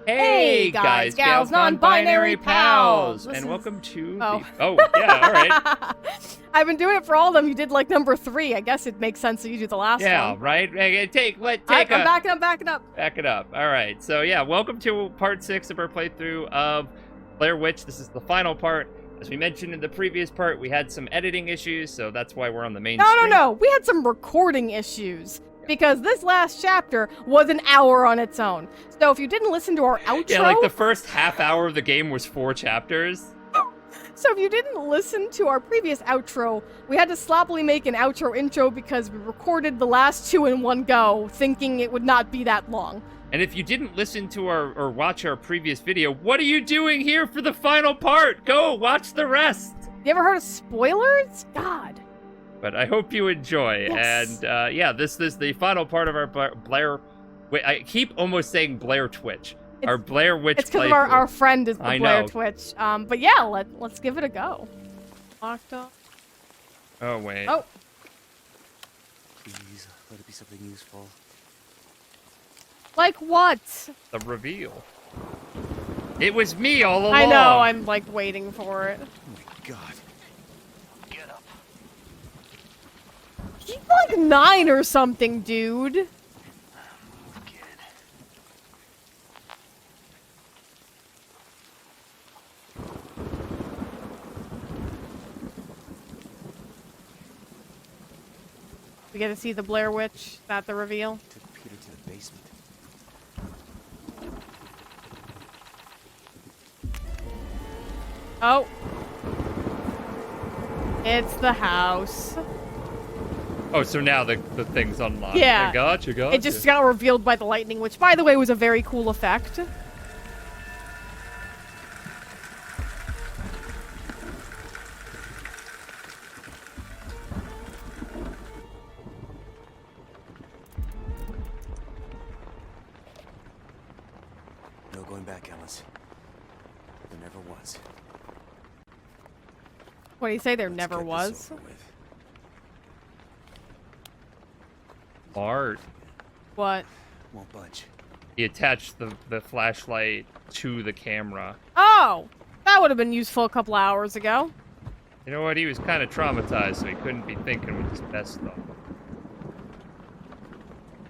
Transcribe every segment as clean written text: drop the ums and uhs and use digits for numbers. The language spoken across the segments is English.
Hey guys, gals, non-binary pals, and welcome to Oh, yeah, all right. I've been doing it for all of them. You did like number 3. I guess it makes sense that you do the last one. Yeah, right? I'm backing up. Back it up. All right. So, yeah, welcome to part 6 of our playthrough of Blair Witch. This is the final part. As we mentioned in the previous part, we had some editing issues, so that's why we're on the main screen. No. We had some recording issues. Because this last chapter was an hour on its own. So if you didn't listen to our outro... Yeah, like the first half hour of the game was 4 chapters. So if you didn't listen to our previous outro, we had to sloppily make an outro intro because we recorded the last 2 in one go, thinking it would not be that long. And if you didn't listen to or watch our previous video, what are you doing here for the final part? Go, watch the rest! You ever heard of spoilers? God. But I hope you enjoy. Yes. And yeah, this is the final part of our Blair. Wait, I keep almost saying Blair Twitch. Our Blair Witch. It's because our friend is the Blair Twitch. But yeah, let's give it a go. Locked up. Oh wait. Oh. Please let it be something useful. Like what? The reveal. It was me all along. I know. I'm like waiting for it. Oh my god. He's like 9 or something, dude. We get to see the Blair Witch. Is that the reveal? Took Peter to the basement. Oh. It's the house. Oh, so now the thing's unlocked. Yeah. I gotcha. It just got revealed by the lightning, which, by the way, was a very cool effect. No going back, Ellis. There never was. What do you say? There Let's never get was? this over with. Art. What? Won't budge. He attached the flashlight to the camera. Oh! That would have been useful a couple hours ago. You know what? He was kind of traumatized, so he couldn't be thinking with his best thought.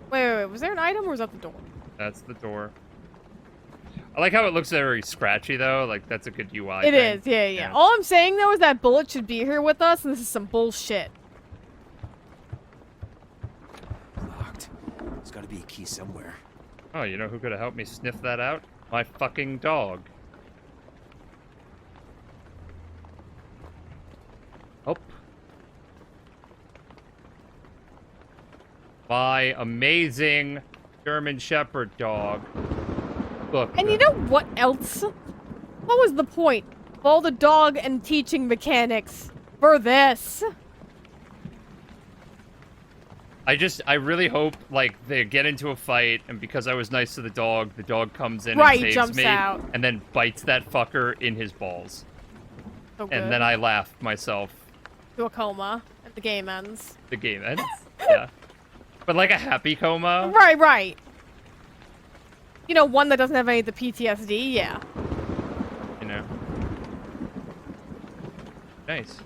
Wait. Was there an item or was that the door? That's the door. I like how it looks very scratchy, though. Like, that's a good UI It thing. is, yeah. All I'm saying, though, is that Bullet should be here with us, and this is some bullshit. Locked. There's gotta be a key somewhere. Oh, you know who could have helped me sniff that out? My fucking dog. Oh. My amazing German Shepherd dog. Look. And you know what else? What was the point of all the dog and teaching mechanics for this? I really hope, like, they get into a fight, and because I was nice to the dog comes in Right, and saves jumps me, out. and then bites that fucker in his balls. So And then I laugh myself. to a coma, and the game ends. The game ends. Yeah. But like a happy coma. Right. You know, one that doesn't have any of the PTSD, yeah. You know. Nice.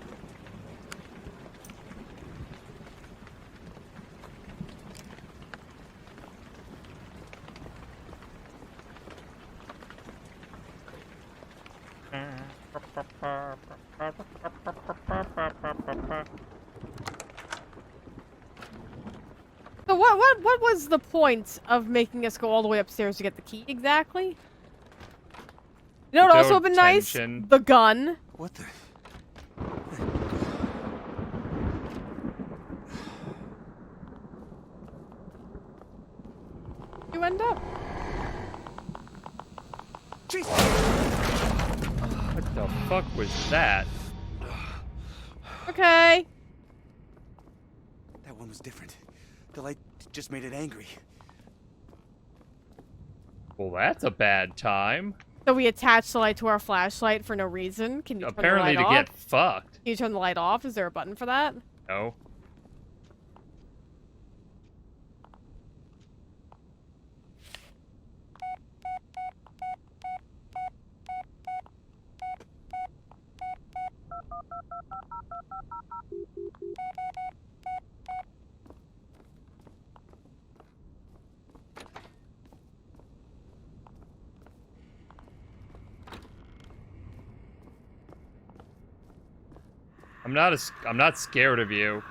So what was the point of making us go all the way upstairs to get the key exactly? You know what also would have been nice? Tension. The gun. What the? You end up. Jesus! What the fuck was that? Okay. That one was different. The light just made it angry. Well, that's a bad time. So we attached the light to our flashlight for no reason. Can you Apparently turn to the light get off? fucked. Can you turn the light off? Is there a button for that? No. I'm not scared of you.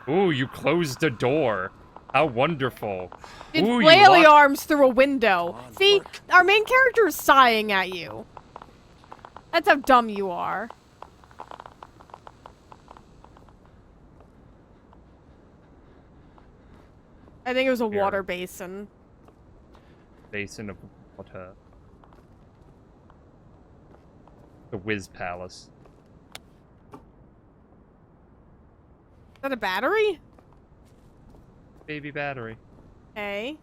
Ooh, you closed the door. How wonderful. Did Ooh, flaily locked... arms through a window. Come on, See, work. our main character is sighing at you. That's how dumb you are. I think it was a Here. water basin. Basin of water. The Whiz Palace. Is that a battery? Baby battery. Okay.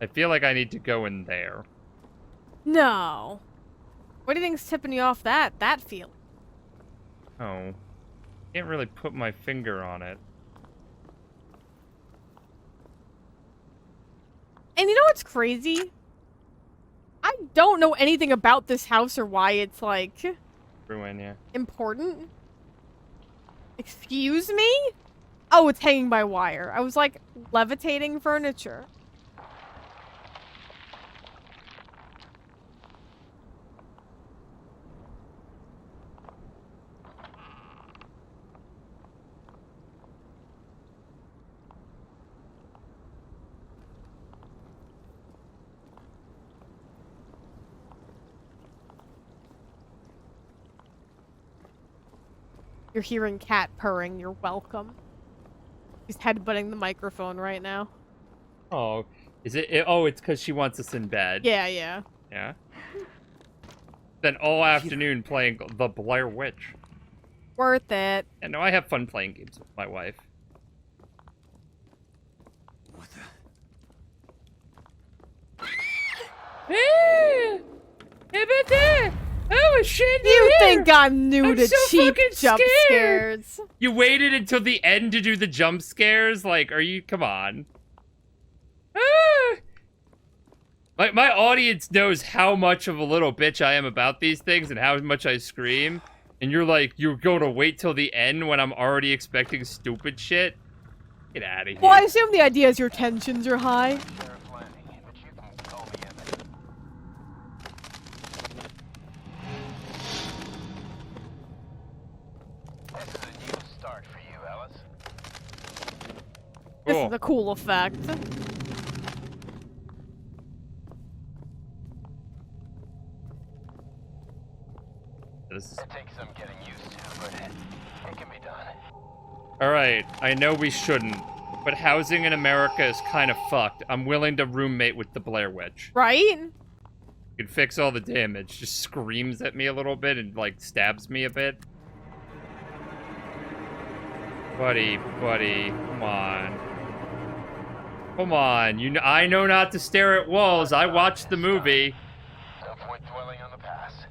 I feel like I need to go in there. No. What do you think's tipping you off that feeling? Oh. Can't really put my finger on it. And you know what's crazy? I don't know anything about this house or why it's, like, Ruin, yeah. important. Excuse me? Oh, it's hanging by wire. I was, like, levitating furniture. You're hearing cat purring. You're welcome. She's headbutting the microphone right now. Oh, is it? Oh, it's because she wants us in bed. Yeah, yeah. Yeah. Then all afternoon playing the Blair Witch. Worth it. And no, I have fun playing games with my wife. What the? Oh, shit! You think I'm new I'm to so cheap fucking jump scared. scares? You waited until the end to do the jump scares? Like, are you? Come on. Ah! My audience knows how much of a little bitch I am about these things and how much I scream. And you're like, you're going to wait till the end when I'm already expecting stupid shit? Get out of here. Well, I assume the idea is your tensions are high. This Cool. is a cool effect. This is... It takes some getting used to, but it can be done. Alright, I know we shouldn't, but housing in America is kind of fucked. I'm willing to roommate with the Blair Witch. Right? You can fix all the damage. Just screams at me a little bit and, like, stabs me a bit. Buddy, come on. Come on, I know not to stare at walls. I watched the movie. No point dwelling on the past.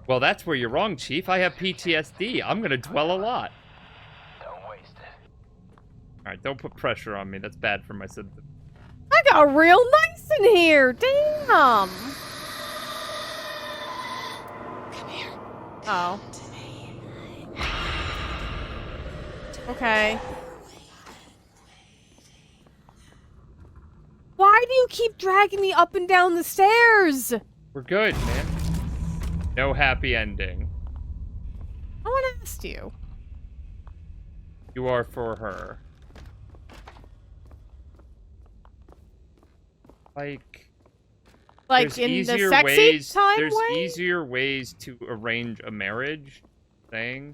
Well, that's where you're wrong, Chief. I have PTSD. I'm gonna dwell a lot. Don't waste it. Alright, don't put pressure on me. That's bad for my symptoms. I got real nice in here. Damn. Come here. Oh. To me. Okay. Why do you keep dragging me up and down the stairs? We're good, man. No happy ending. No one asked you. You are for her. Like Like there's in the easier sexy ways, time there's way? easier ways to arrange a marriage thing.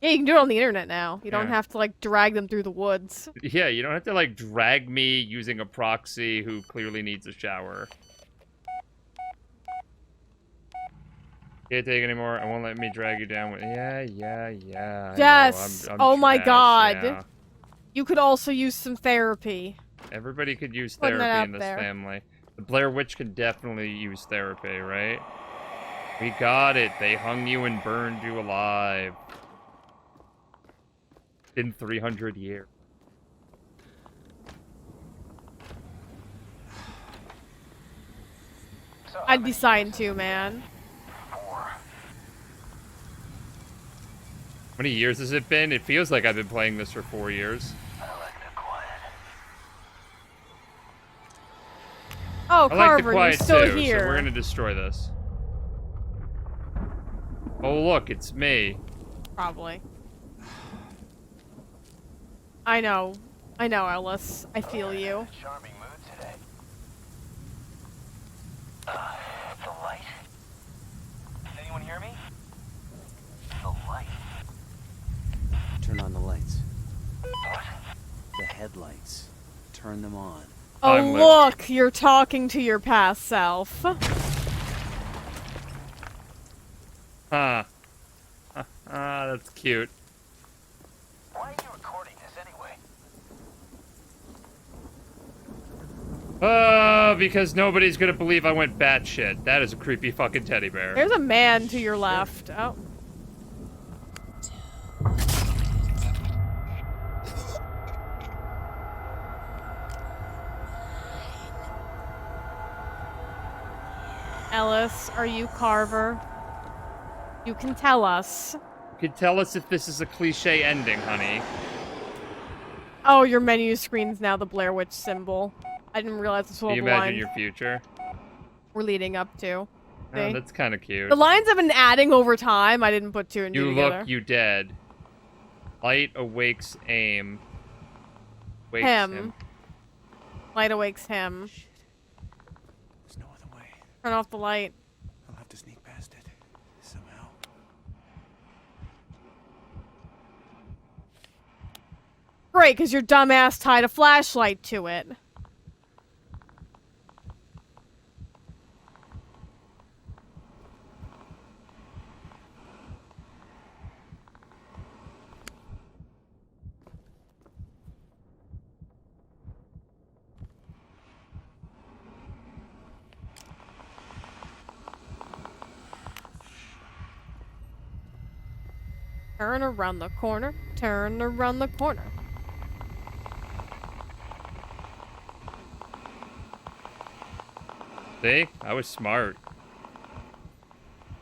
Yeah, you can do it on the internet now. You don't Yeah. have to, like, drag them through the woods. Yeah, you don't have to, like, drag me using a proxy who clearly needs a shower. Can't take anymore. I won't let me drag you down with... Yeah. I know. Yes. I'm Oh my trash, god. yeah. You could also use some therapy. Everybody could use Putting that therapy out in this there. family. The Blair Witch can definitely use therapy, right? We got it. They hung you and burned you alive. Been 300 years. So I'd be signed too, man. 4. How many years has it been? It feels like I've been playing this for 4 years. I like the quiet. Oh, I like the Carver, you're quiet still too, here. so we're gonna destroy this. Oh look, it's me. Probably. I know, Ellis. I feel you. Charming mood today. The light. Can anyone hear me? The light. Turn on the lights. What? The headlights. Turn them on. Oh, I'm lit. look, you're talking to your past self. Huh. That's cute. Why are you recording this anyway? Because nobody's gonna believe I went batshit. That is a creepy fucking teddy bear. There's a man to your left. Oh. Ellis, are you Carver? You can tell us. You can tell us if this is a cliche ending, honey. Oh, your menu screen's now the Blair Witch symbol. I didn't realize this was Can you the imagine line your future? we're leading up to. Oh, See? that's kind of cute. The lines have been adding over time. I didn't put 2 and 2 You together. look, you dead. Light awakes aim. Wakes Him. Light awakes him. There's no other way. Turn off the light. I'll have to sneak past it. Somehow. Great, because your dumbass tied a flashlight to it. Turn around the corner. Turn around the corner. See? I was smart.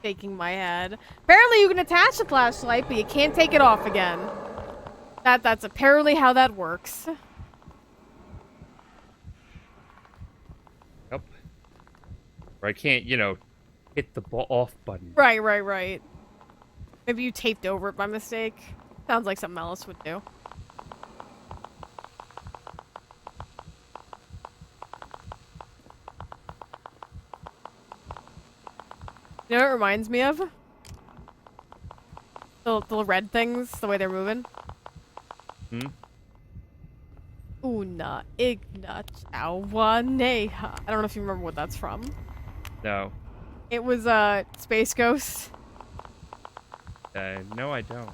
Shaking my head. Apparently you can attach the flashlight, but you can't take it off again. That's apparently how that works. Yep. Or I can't, you know, hit the off button. Right. Maybe you taped over it by mistake. Sounds like something Ellis would do. You know what it reminds me of? The red things, the way they're moving. Hmm? Una, igna, awaneha. I don't know if you remember what that's from. No. It was, Space Ghost. No, I don't.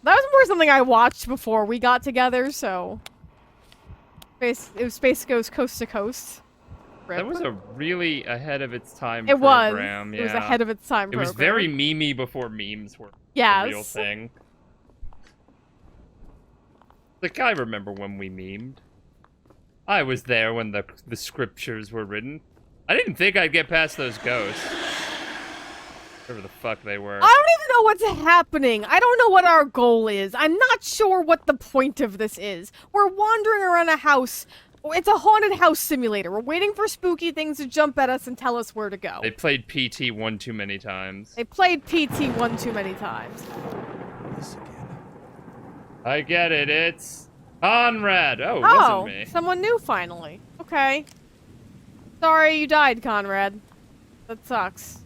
That was more something I watched before we got together, so... It was Space Ghost Coast to Coast. Rip. That was a really ahead of its time It was. program. It was yeah. ahead of its time It was program. very memey before memes were Yes. a real thing. Like, I remember when we memed. I was there when the scriptures were written. I didn't think I'd get past those ghosts. Whatever the fuck they were. I don't even know what's happening. I don't know what our goal is. I'm not sure what the point of this is. We're wandering around a house. It's a haunted house simulator. We're waiting for spooky things to jump at us and tell us where to go. They played PT one too many times. They played PT one too many times. This again. I get it. It's Conrad. Oh, it Oh, wasn't me. someone new finally. Okay. Sorry you died, Conrad. That sucks.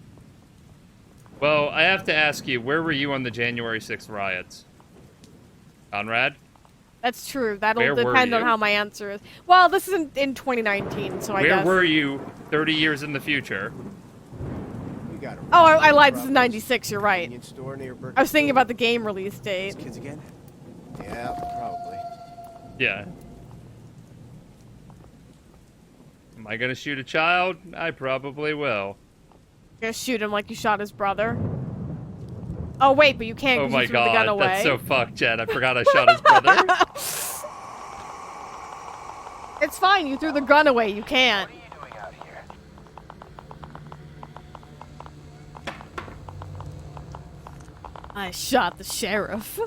Well, I have to ask you, where were you on the January 6th riots? Conrad? That's true. That'll Where were depend on you? how my answer is. Well, this is in 2019, so I Where guess. were you 30 years in the future? You got it. Oh, I lied. This is 96. You're right. Convenience store near Burkittsville. I was thinking about the game release date. These kids again? Yeah, probably. Yeah. Am I gonna shoot a child? I probably will. You're gonna shoot him like you shot his brother. Oh wait, but you can't Oh 'cause my you threw the gun god, away. that's so fucked, Jen. I forgot I shot his brother. It's fine. You threw the gun away. You can't. What are you doing out here? I shot the sheriff.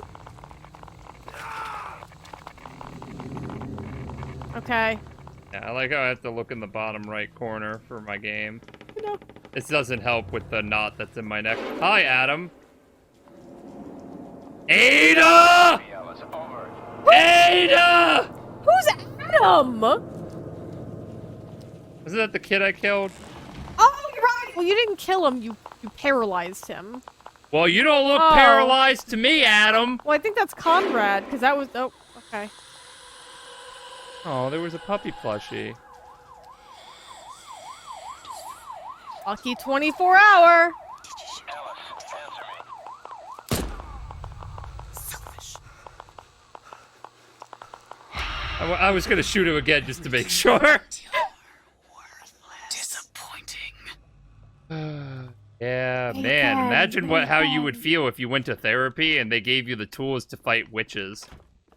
Okay. Yeah, I like how I have to look in the bottom right corner for my game. No. This doesn't help with the knot that's in my neck. Hi, Adam. Ada! Ellis, over. Ada! Who's Adam? Isn't that the kid I killed? Oh, you're right. Well, you didn't kill him. You paralyzed him. Well, you don't look Oh. paralyzed to me, Adam. Well, I think that's Conrad, because that was... Oh, okay. Oh, there was a puppy plushie. Lucky 24-hour. Ellis, answer me. I was gonna shoot him again just to make sure. Disappointing. Yeah, man. Imagine how you would feel if you went to therapy and they gave you the tools to fight witches.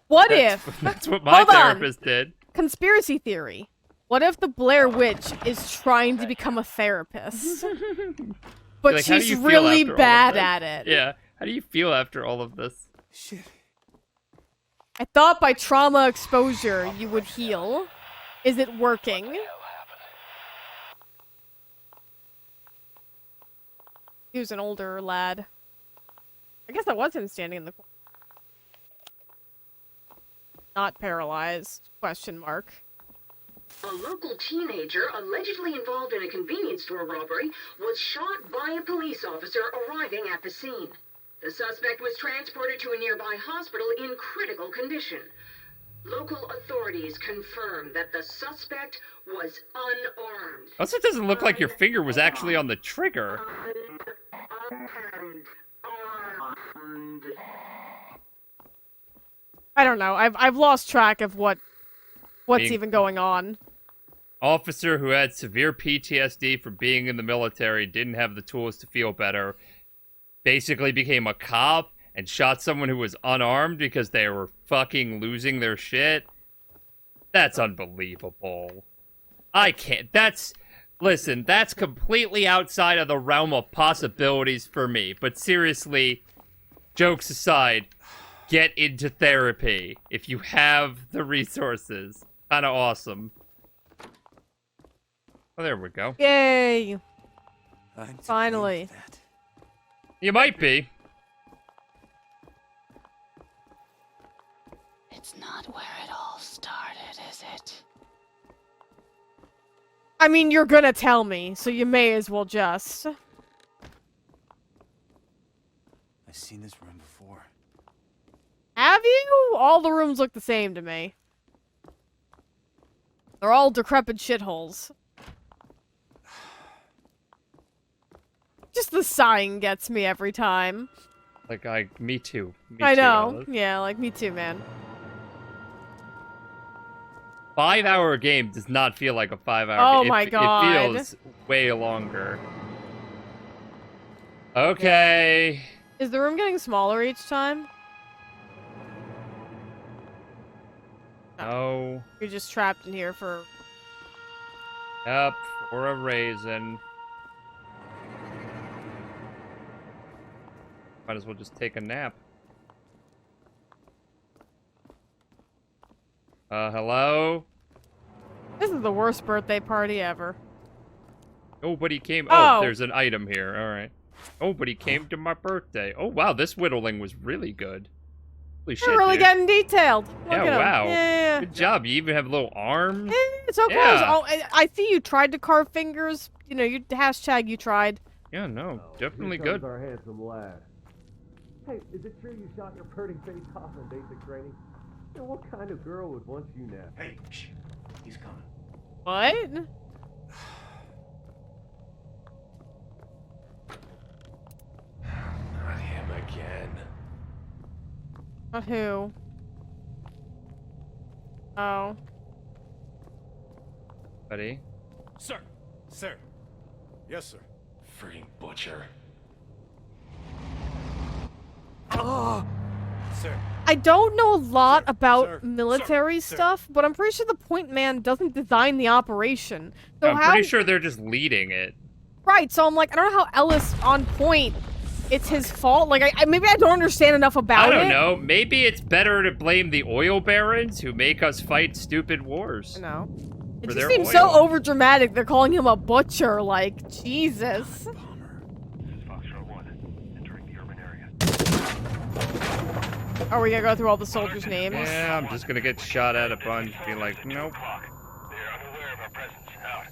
What That's, if... that's what my Hold on. therapist did. Conspiracy theory. What if the Blair Witch is trying to become a therapist? But Like, how do she's you feel really after all of bad this? at it. Yeah. How do you feel after all of this? Shit. I thought by trauma exposure you would heal. Is it working? Hell happened. He was an older lad. I guess that was him standing in the corner. Not paralyzed? Question mark. A local teenager allegedly involved in a convenience store robbery was shot by a police officer arriving at the scene. The suspect was transported to a nearby hospital in critical condition. Local authorities confirmed that the suspect was unarmed. Also, it doesn't look like your finger was actually on the trigger. Unarmed. I don't know. I've lost track of what's Being- even going on. Officer who had severe PTSD from being in the military, didn't have the tools to feel better, basically became a cop and shot someone who was unarmed because they were fucking losing their shit. That's unbelievable. I can't. Listen, that's completely outside of the realm of possibilities for me. But seriously, jokes aside, get into therapy if you have the resources. Kind of awesome. Oh, there we go. Yay! I'm to blame Finally. for that. You might be. It's not where it all started, is it? I mean, you're gonna tell me, so you may as well just. I've seen this room before. Have you? All the rooms look the same to me. They're all decrepit shitholes. Just the sighing gets me every time. Like, me too. Me I too, know. Ellis. Yeah, like me too, man. 5-hour game does not feel like a 5-hour Oh game. my God. It feels way longer. Okay. Is the room getting smaller each time? No. You're just trapped in here for... Yep, for a raisin. Might as well just take a nap. Hello? This is the worst birthday party ever. Nobody came. Oh. Oh, there's an item here. All right. Nobody came to my birthday. Oh, wow. This whittling was really good. Holy shit, You're really dude. getting detailed. Look Yeah, at 'em. wow. Yeah. Good job. You even have little arms. It's so close. Yeah. Oh, I see you tried to carve fingers. You know, you hashtag you tried. Yeah, no. Definitely good. Our handsome lad. Hey, is it true you shot your burning face off in basic training? Yeah, what kind of girl would want you now? Hey, shh. He's coming. What? Not him again. Not who? Oh. Buddy. Sir. Sir. Yes, sir. Freaking butcher. Sir. I don't know a lot Sir, about sir, military sir. stuff, but I'm pretty sure the point man doesn't design the operation. So I'm how? pretty sure they're just leading it. Right. So I'm like, I don't know how Ellis on point it's his fault? Like, maybe I don't understand enough about it. I don't know. Maybe it's better to blame the oil barons who make us fight stupid wars. No. It For just their seems so over dramatic. They're calling him a butcher. Like, Jesus. This is Foxtrot 1, entering the urban area. Are we gonna go through all the soldiers' names? Yeah, I'm just gonna get shot at a bunch. Be like, nope. They're unaware of our presence. Out.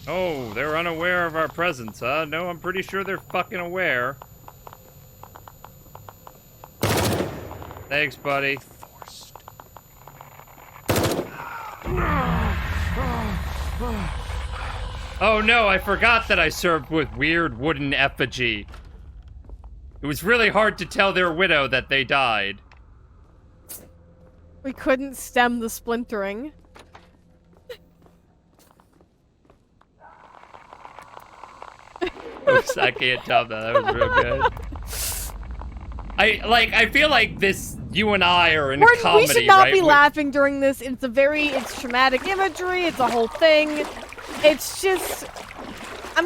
Oh, they're unaware of our presence, huh? No, I'm pretty sure they're fucking aware. Thanks, buddy. Oh no, I forgot that I served with weird wooden effigy. It was really hard to tell their widow that they died. We couldn't stem the splintering. Oops, I can't top that. That was real good. I feel like this, you and I are in comedy, we should not right? be laughing during this. It's traumatic imagery. It's a whole thing. It's just, I'm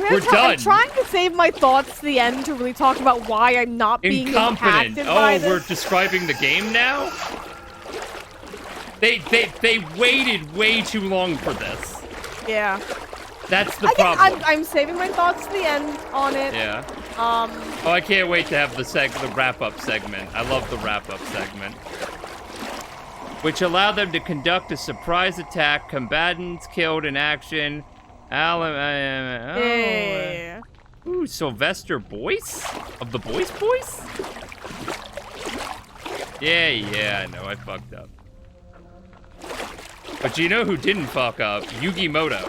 trying to save my thoughts to the end to really talk about why I'm not being Incompetent. impacted by Oh, this. we're describing the game now? They waited way too long for this. Yeah. That's the Again, problem. I'm saving my thoughts to the end on it. Yeah. Oh, I can't wait to have the wrap-up segment. I love the wrap-up segment. Which allowed them to conduct a surprise attack, combatants killed in action. Yeah. Ooh, Sylvester Boyce? Of the Boyce Boys? Yeah, I know, I fucked up. But you know who didn't fuck up? Yugi Moto.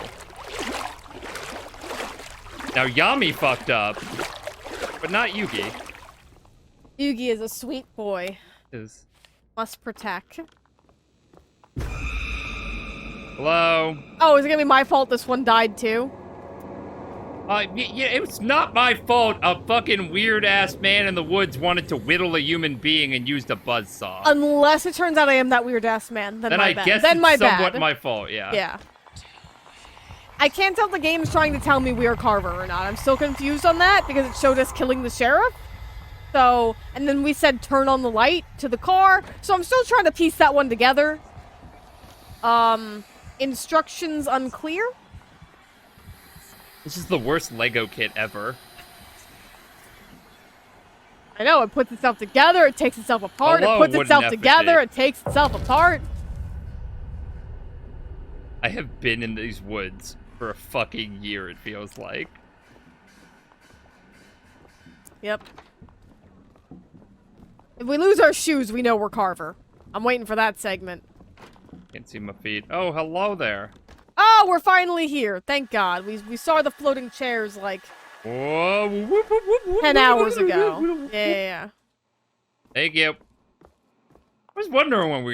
Now, Yami fucked up, but not Yugi. Yugi is a sweet boy. Is Must protect. Hello? Oh, is it gonna be my fault this one died too? Yeah, it was not my fault a fucking weird-ass man in the woods wanted to whittle a human being and used a buzzsaw. Unless it turns out I am that weird-ass man, then my I bad. guess Then it's my somewhat bad. my fault, yeah. Yeah. I can't tell if the game's trying to tell me we are Carver or not. I'm still confused on that because it showed us killing the sheriff. So, and then we said turn on the light to the car. So I'm still trying to piece that one together. Instructions unclear. This is the worst Lego kit ever. I know, it puts itself together, it takes itself apart, Hello, it puts wooden itself effigy. together, it takes itself apart. I have been in these woods for a fucking year, it feels like. Yep. If we lose our shoes, we know we're Carver. I'm waiting for that segment. Can't see my feet. Oh, hello there. Oh, we're finally here. Thank God. We saw the floating chairs like Whoa, whoop, whoop, whoop, whoop, 10 hours ago. whoop. Yeah. Thank you. I was wondering when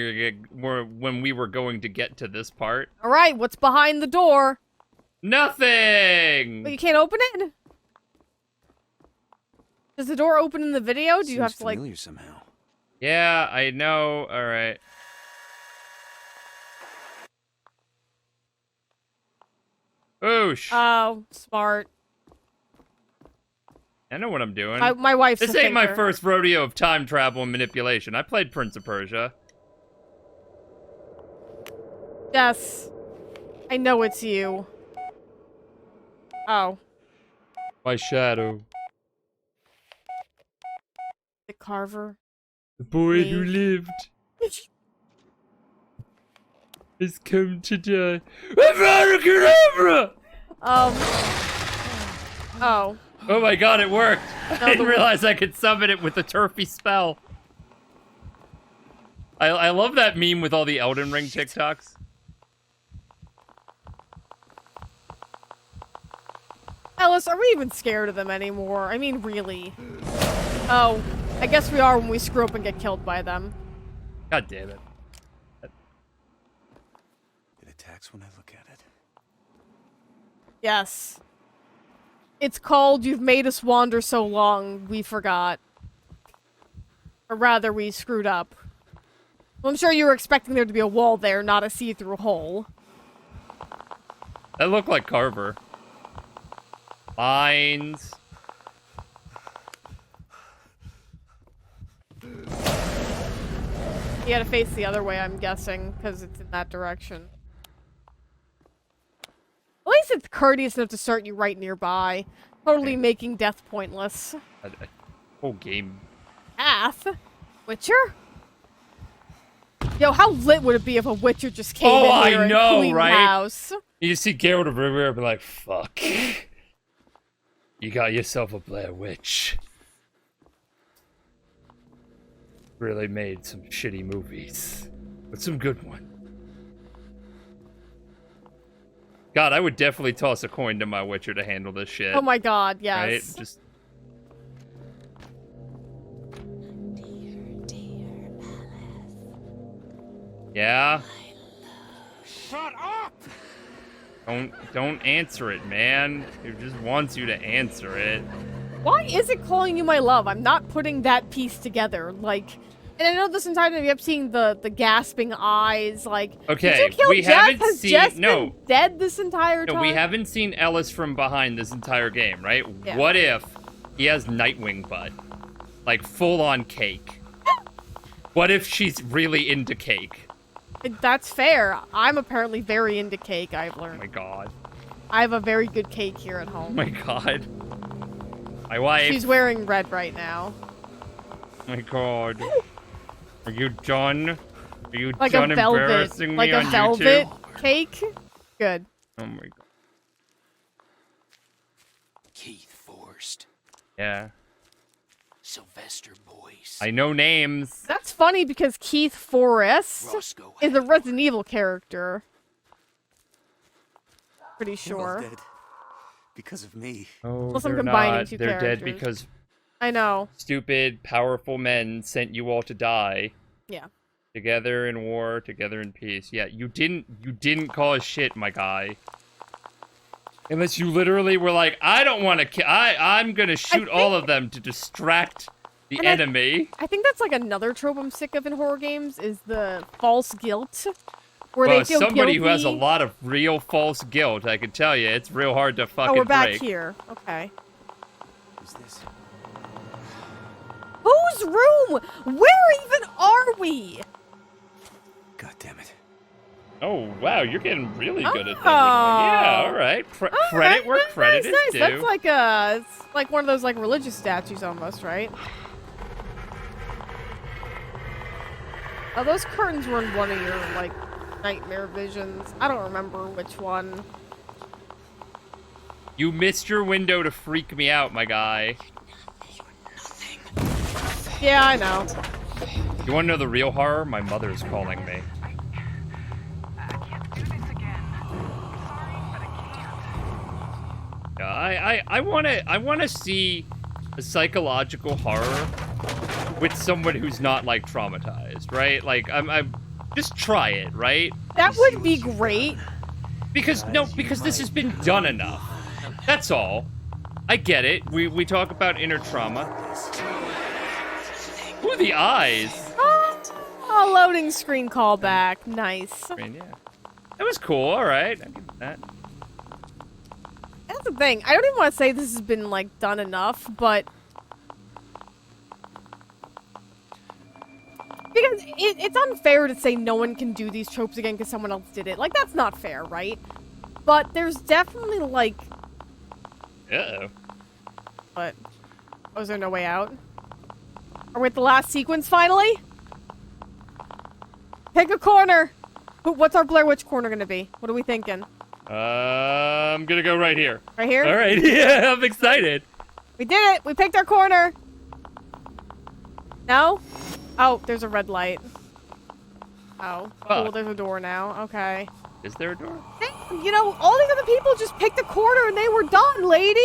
we were going to get to this part. All right, what's behind the door? Nothing. But you can't open it? Does the door open in the video? Do you have to like familiar somehow. Yeah, I know. All right. Oosh. Oh, smart. I know what I'm doing. My wife's This a ain't my thinker. first rodeo of time travel and manipulation. I played Prince of Persia. Yes. I know it's you. Oh. My shadow. The Carver. The boy Me. who lived has come to die. Abracadabra! Oh. Oh my god, it worked. I didn't the- realize I could summon it with a turfy spell. I love that meme with all the Elden Ring TikToks. Ellis, are we even scared of them anymore? I mean, really. Oh. I guess we are when we screw up and get killed by them. God damn it. It attacks when I look at it. Yes. It's called You've Made Us Wander So Long, We Forgot. Or rather, we screwed up. Well, I'm sure you were expecting there to be a wall there, not a see-through hole. That looked like Carver. Lines. You gotta face the other way, I'm guessing, because it's in that direction. At least it's courteous enough to start you right nearby. Totally making death pointless. A whole game. Path? Witcher? Yo, how lit would it be if a Witcher just came in here and cleaned the house? You just see Geralt of Rivia and be like, fuck. You got yourself a Blair Witch. Really made some shitty movies, but some good ones. God, I would definitely toss a coin to my Witcher to handle this shit. Oh my god, yes. Right? Just... Dear Alice. Yeah? Shut up! Don't answer it, man. It just wants you to answer it. Why is it calling you my love? I'm not putting that piece together. Like, and I know this entire time you kept seeing the gasping eyes. Like, Okay, did you kill we Jeff? haven't Has seen- Jess no. been dead this entire time? No, we haven't seen Ellis from behind this entire game, right? Yeah. What if he has Nightwing butt? Like, full-on cake. What if she's really into cake? That's fair. I'm apparently very into cake, I've Oh learned. my god. I have a very good cake here at Oh home. my god. My wife. She's wearing red right now. Oh my god. Are you done? Are you Like done a velvet, embarrassing me like on a velvet YouTube? cake. Good. Oh my god. Keith Forrest. Yeah. Sylvester Boyce. I know names. That's funny because Keith Forrest Roscoe is a Hack. Resident Evil character. Pretty Both sure. dead. Because of me. Oh, Plus I'm they're combining not. two They're dead characters. because I know. stupid, powerful men sent you all to die. Yeah. Together in war, together in peace. Yeah, you didn't cause shit, my guy. Unless you literally were like, I don't want to I'm gonna shoot all of them to distract the And enemy. I think that's like another trope I'm sick of in horror games is the false guilt. Where Well, they feel somebody guilty. who has a lot of real false guilt, I can tell you, it's real hard to fucking Oh, we're back break. here. Okay. Who's this? Whose room? Where even are we? God damn it. Oh, wow, you're getting really good at thinking. Oh. Yeah, all right. All Credit right, where nice, credit nice, is due. That's like it's like one of those like religious statues almost, right? Oh, those curtains were in one of your like nightmare visions. I don't remember which one. You missed your window to freak me out, my guy. Yeah, I know. You want to know the real horror? My mother's calling me. Yeah, I wanna see a psychological horror with someone who's not like traumatized, right? Like I'm just try it, right? That would be great. Because this has been done enough. That's all. I get it. We talk about inner trauma. Ooh, the eyes. Oh, loading screen callback. Nice. I mean, yeah. That was cool. All right. I get that. That's the thing. I don't even want to say this has been like done enough, but because it's unfair to say no one can do these tropes again because someone else did it. Like that's not fair, right? But there's definitely like. Uh-oh. What? Oh, is there no way out? Are we at the last sequence finally? Pick a corner. What's our Blair Witch corner gonna be? What are we thinking? I'm gonna go right here. Right here? All right. Yeah, I'm excited. We did it! We picked our corner! No? Oh, there's a red light. Oh. Cool, Fuck. there's a door now. Okay. Is there a door? Hey, you know, all these other people just picked a corner and they were done, lady!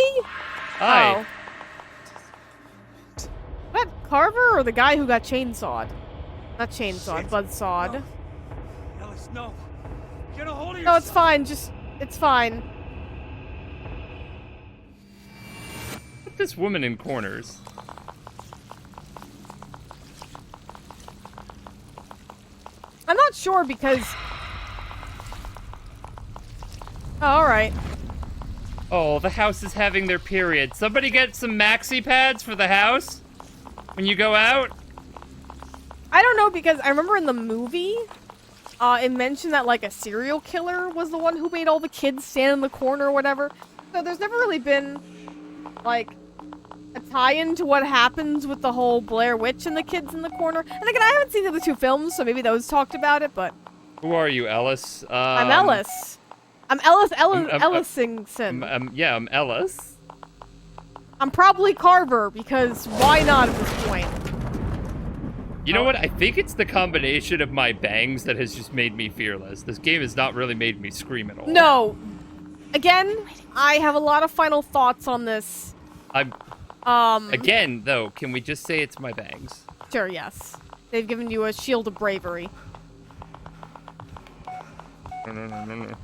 Hi. Oh. That Carver or the guy who got chainsawed? Not chainsawed, buzzsawed. Ellis, no. Get a hold of No, yourself. it's fine. It's fine. Put this woman in corners. I'm not sure because... Oh, alright. Oh, the house is having their period. Somebody get some maxi pads for the house when you go out. I don't know, because I remember in the movie, it mentioned that, like, a serial killer was the one who made all the kids stand in the corner or whatever. So there's never really been, like, a tie-in to what happens with the whole Blair Witch and the kids in the corner. And again, I haven't seen the other two films, so maybe those talked about it, but... Who are you, Ellis? I'm Ellis. I'm Ellisingson. Yeah, I'm Ellis. I'm probably Carver, because why not at this point? You know what? I think it's the combination of my bangs that has just made me fearless. This game has not really made me scream at all. No. Again, I have a lot of final thoughts on this. Again, though, can we just say it's my bangs? Sure, yes. They've given you a shield of bravery. No. Damn it.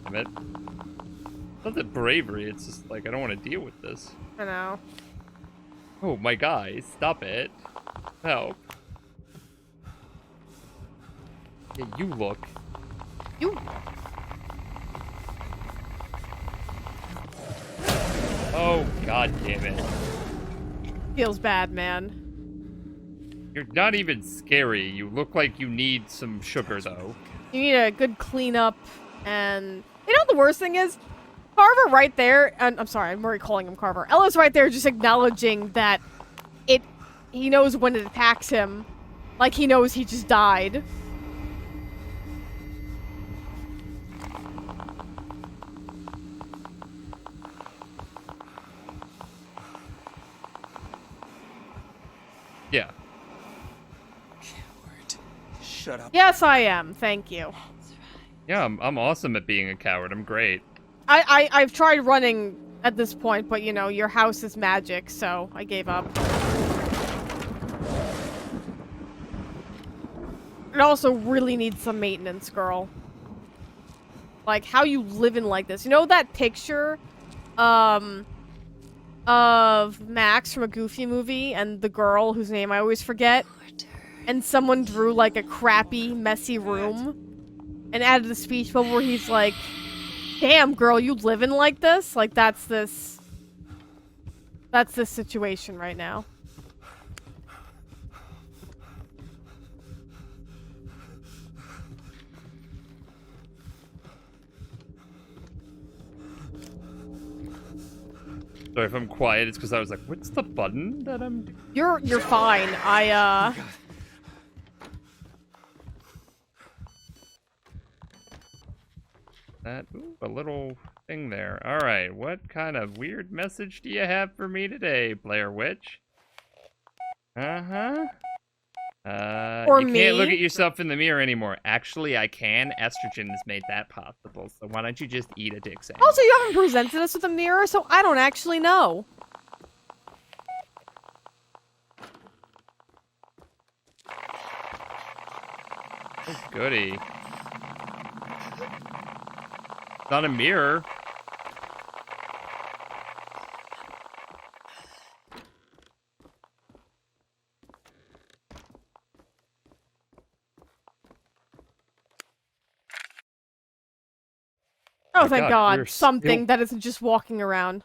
It's not that bravery, it's just like, I don't want to deal with this. I know. Oh, my guy, stop it. Help. Yeah, you look. You... Oh, god damn it. Feels bad, man. You're not even scary. You look like you need some sugar, though. You need a good cleanup, and... You know what the worst thing is? Carver right there, and I'm sorry, I'm already calling him Carver. Ellis right there just acknowledging that he knows when it attacks him. Like he knows he just died. Yeah. Coward. Shut up. Yes, I am. Thank you. Yeah, I'm awesome at being a coward. I'm great. I've tried running at this point, but you know, your house is magic, so I gave up. It also really needs some maintenance, girl. Like, how you living like this? You know that picture, of Max from a Goofy movie and the girl whose name I always forget? And someone drew, like, a crappy, messy room and added a speech bubble where he's like, damn, girl, you living like this? Like, that's this situation right now. Sorry if I'm quiet, it's because I was like, what's the button that I'm... You're fine. Ooh, a little thing there. Alright, what kind of weird message do you have for me today, Blair Witch? Or you me? can't look at yourself in the mirror anymore. Actually, I can. Estrogen has made that possible, so why don't you just eat a dick sandwich? Also, you haven't presented us with a mirror, so I don't actually know. Oh, goody. Not a mirror. Oh, thank God. we're Something still- that isn't just walking around.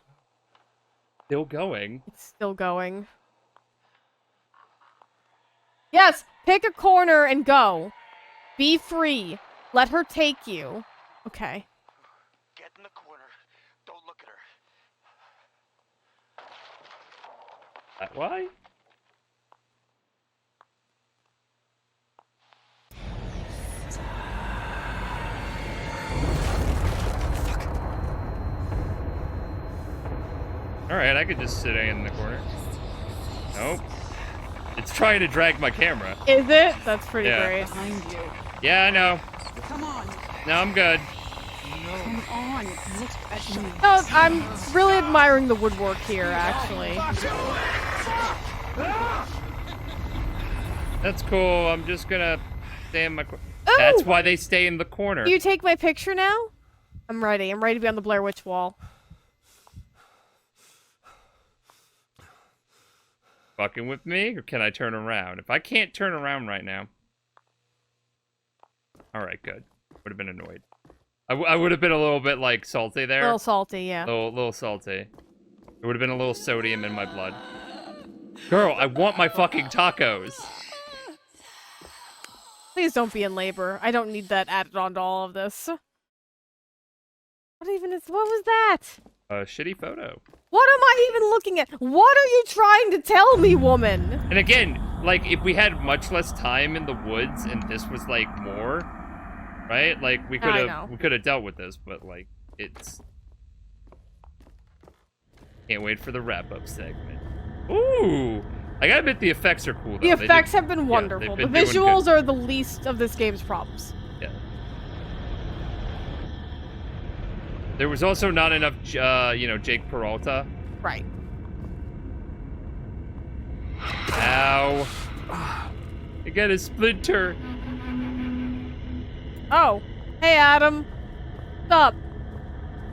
Still going. It's still going. Yes! Pick a corner and go. Be free. Let her take you. Okay. Get in the corner. Don't look at her. That why? Alright, I could just sit in the corner. Nope. It's trying to drag my camera. Is it? That's pretty Yeah. great. Behind you. Yeah, I know. Come on. No, I'm good. Come on. Look at me. No, I'm really admiring the woodwork here, actually. That's cool. I'm just gonna stay in my corner. Ooh! That's why they stay in the corner. Do you take my picture now? I'm ready. I'm ready to be on the Blair Witch wall. Fucking with me, or can I turn around? If I can't turn around right now. All right, good. Would have been annoyed. I would have been a little bit like salty there. A little salty, yeah. Little salty. There would have been a little sodium in my blood. Girl, I want my fucking tacos. Please don't be in labor. I don't need that added onto all of this. What was that? A shitty photo. What am I even looking at? What are you trying to tell me, woman? And again, like, if we had much less time in the woods and this was, like, more, right? Like, we could have dealt with this, but, like, it's... Can't wait for the wrap-up segment. Ooh! I gotta admit, the effects are cool, though. The effects have been wonderful. Yeah, the visuals are the least of this game's problems. Yeah. There was also not enough, Jake Peralta. Right. Ow. I got a splinter. Oh. Hey, Adam. What's up?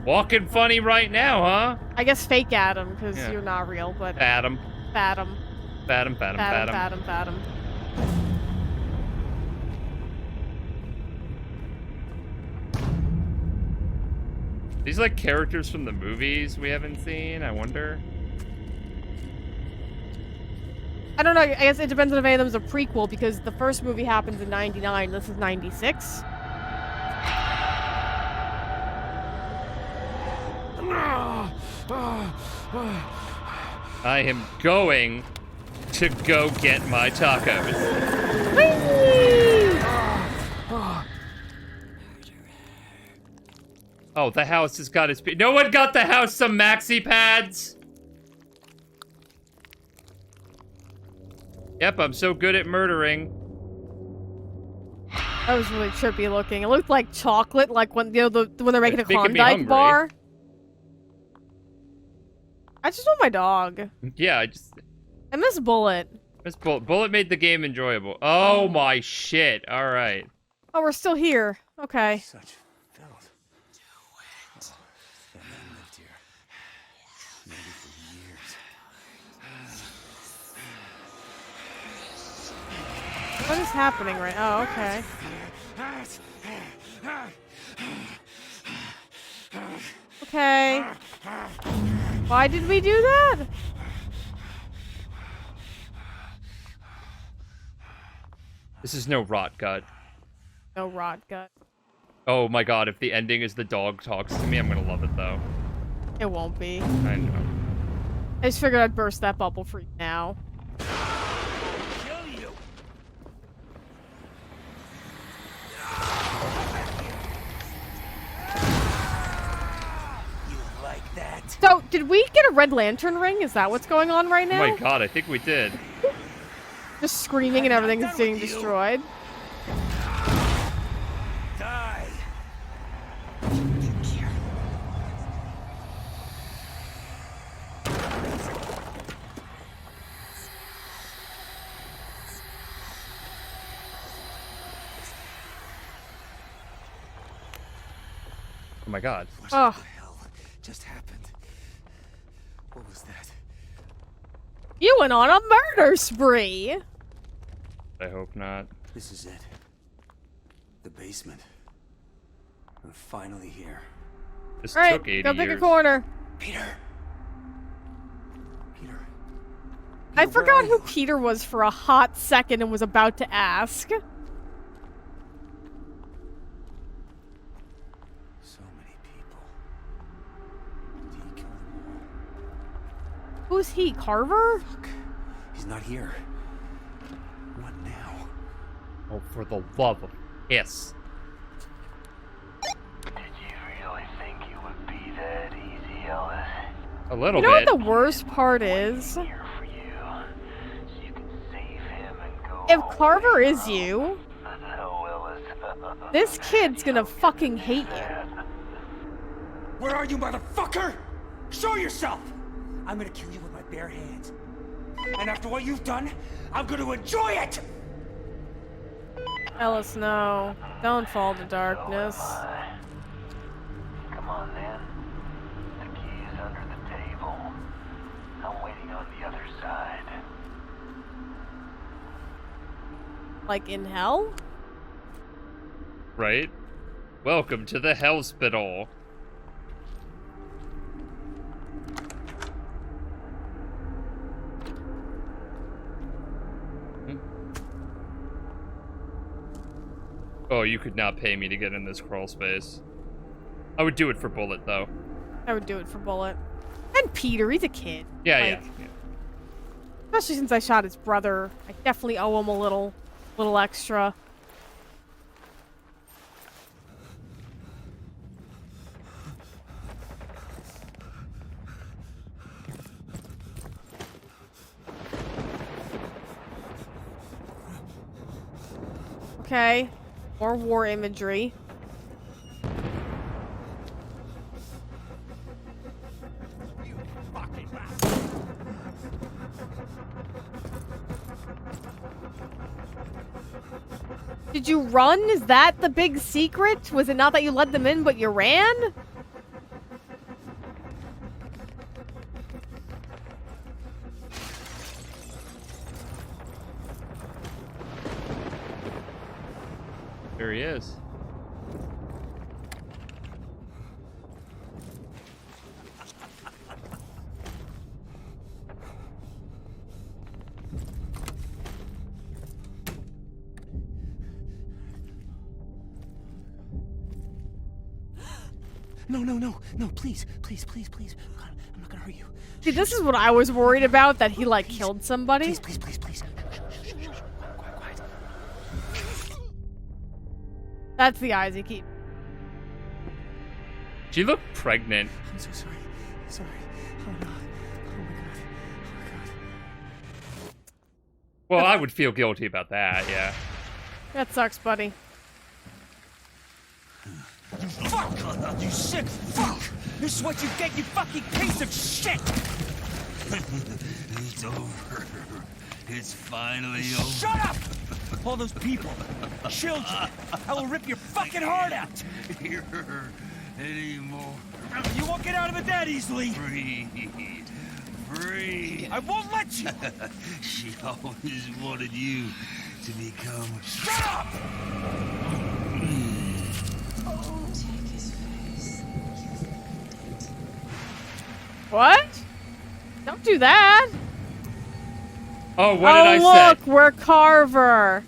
Walking funny right now, huh? I guess fake Adam, because Yeah. you're not real, but... Adam. Fathom. Fathom. These like characters from the movies we haven't seen, I wonder. I don't know, I guess it depends on if any of them's a prequel, because the first movie happens in 99, this is 96. I am going to go get my tacos. Whee! Oh, the house has got its... No one got the house some maxi pads? Yep, I'm so good at murdering. That was really trippy looking. It looked like chocolate, like when when they're making a It's making me Klondike hungry. bar. I just want my dog. Yeah, I miss Bullet. Miss Bullet. Bullet made the game enjoyable. Oh my shit. All right. Oh, we're still here. Okay. Such filth. That man lived here. Maybe for years. What is happening right? Oh, okay. Okay. Why did we do that? This is no rot gut. No rot gut. Oh my god, if the ending is the dog talks to me, I'm gonna love it though. It won't be. I know. I just figured I'd burst that bubble for you now. Kill you. You like that? So, did we get a Red Lantern ring? Is that what's going on right Oh now? my god, I think we did. Just screaming and everything's being destroyed. Die! Oh my god. What Oh. the hell just happened? What was that? You went on a murder spree! I hope not. This is it. The basement. We're finally here. This Alright, took 80 go pick a years. corner. Peter! Peter. I Peter, where forgot are who you? Peter was for a hot second and was about to ask. So many people. Did he kill them Who's he, Carver? all? Fuck. He's not here. What now? Oh, for the love of piss. Did you really think it would be that easy, Ellis? A little You know bit. what the worst part is? Here for you, so you can save him and go. If home Carver with is him. you, No, Ellis. this kid's gonna fucking hate you. Where are you, motherfucker? Show yourself! I'm gonna kill you with my bare hands. And after what you've done, I'm gonna enjoy it! Ellis, no. Don't fall to darkness. Come on, then. The key is under the table. I'm waiting on the other side. Like in hell? Right? Welcome to the Hellspital. Oh, you could not pay me to get in this crawl space. I would do it for Bullet, though. I would do it for Bullet. And Peter, he's a kid. Yeah, Like, yeah. Especially since I shot his brother. I definitely owe him a little extra. Okay. More war imagery. Did you run? Is that the big secret? Was it not that you let them in, but you ran? There he is. No, please. God, I'm not gonna hurt you. See, this is what I was worried about, that he, like, killed somebody. Please. Quiet. That's the eyes he keeps. She looked pregnant. I'm so sorry. Oh no. Oh my god. Well, I would feel guilty about that, yeah. That sucks, buddy. You fuck! You sick fuck! This is what you get, you fucking piece of shit! It's over. It's finally over. Shut up! All those people, children, I will rip your fucking heart out! Here anymore. You won't get out of it that easily! Free. I won't let you! She always wanted you to become... Shut up! What? Don't do that! Oh, what did I say? Oh, look, we're Carver.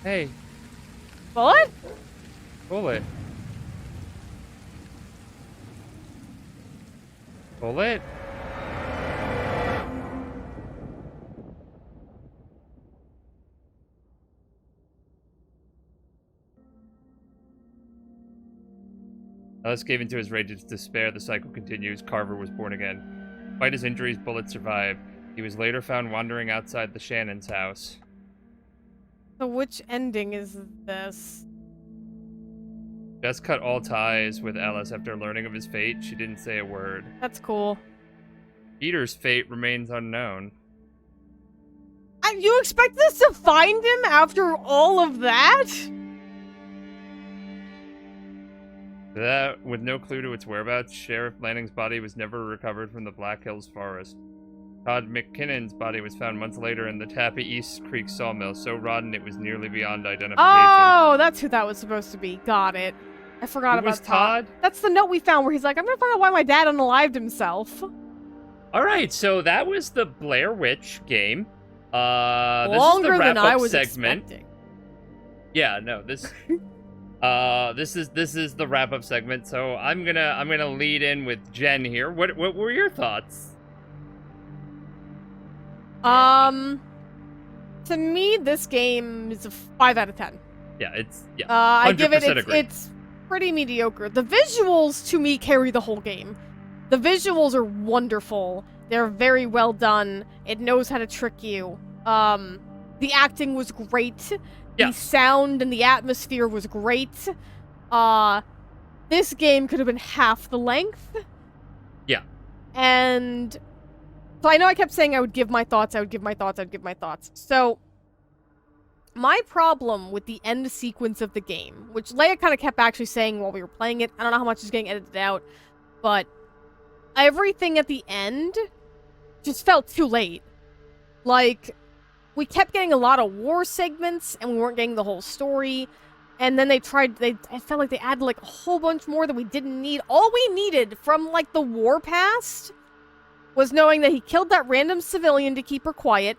Hey, Bullet? Bullet. Bullet? Ellis gave into his rage and despair. The cycle continues. Carver was born again. Despite his injuries, Bullet survived. He was later found wandering outside the Shannon's house. So which ending is this? Jess cut all ties with Ellis after learning of his fate. She didn't say a word. That's cool. Peter's fate remains unknown. And you expect us to find him after all of that? That, with no clue to its whereabouts, Sheriff Lanning's body was never recovered from the Black Hills forest. Todd McKinnon's body was found months later in the Tappy East Creek sawmill, so rotten it was nearly beyond identification. Oh, that's who that was supposed to be. Got it. I forgot Who about was Todd? That's the note we found where he's like, I'm gonna find out why my dad unalived himself. Alright, so that was the Blair Witch game. This Longer is the than I wrap-up was segment. expecting. Yeah, no, this this is the wrap-up segment, so I'm gonna lead in with Jen here. What were your thoughts? To me, this game is a 5 out of 10. Yeah, it's I give it, 100% agree. it's pretty mediocre. The visuals, to me, carry the whole game. The visuals are wonderful. They're very well done. It knows how to trick you. The acting was great. Yeah. The sound and the atmosphere was great. This game could have been half the length. Yeah. And so I know I kept saying I would give my thoughts, So my problem with the end sequence of the game, which Leia kind of kept actually saying while we were playing it, I don't know how much is getting edited out, but everything at the end just felt too late. Like, we kept getting a lot of war segments, and we weren't getting the whole story. And then I felt like they added, like, a whole bunch more that we didn't need. All we needed from, like, the war past was knowing that he killed that random civilian to keep her quiet.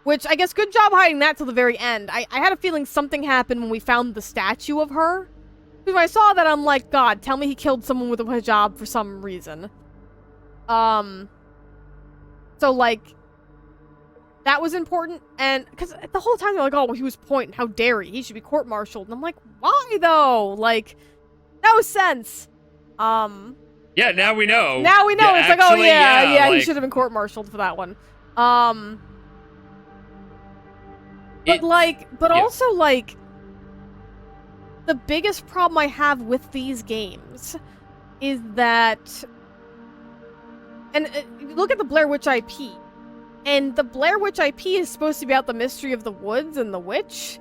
Which, I guess, good job hiding that till the very end. I had a feeling something happened when we found the statue of her. Because when I saw that, I'm like, God, tell me he killed someone with a hijab for some reason. So, like, that was important. And, because the whole time they're like, oh, well, he was pointing, how dare he should be court-martialed. And I'm like, why, though? Like, no sense. Yeah, now we know. Now we know. Yeah, it's actually, like, oh, yeah, like, he should have been court-martialed for that one. But also, like, the biggest problem I have with these games is that, and look at the Blair Witch IP, and the Blair Witch IP is supposed to be about the mystery of the woods and the witch,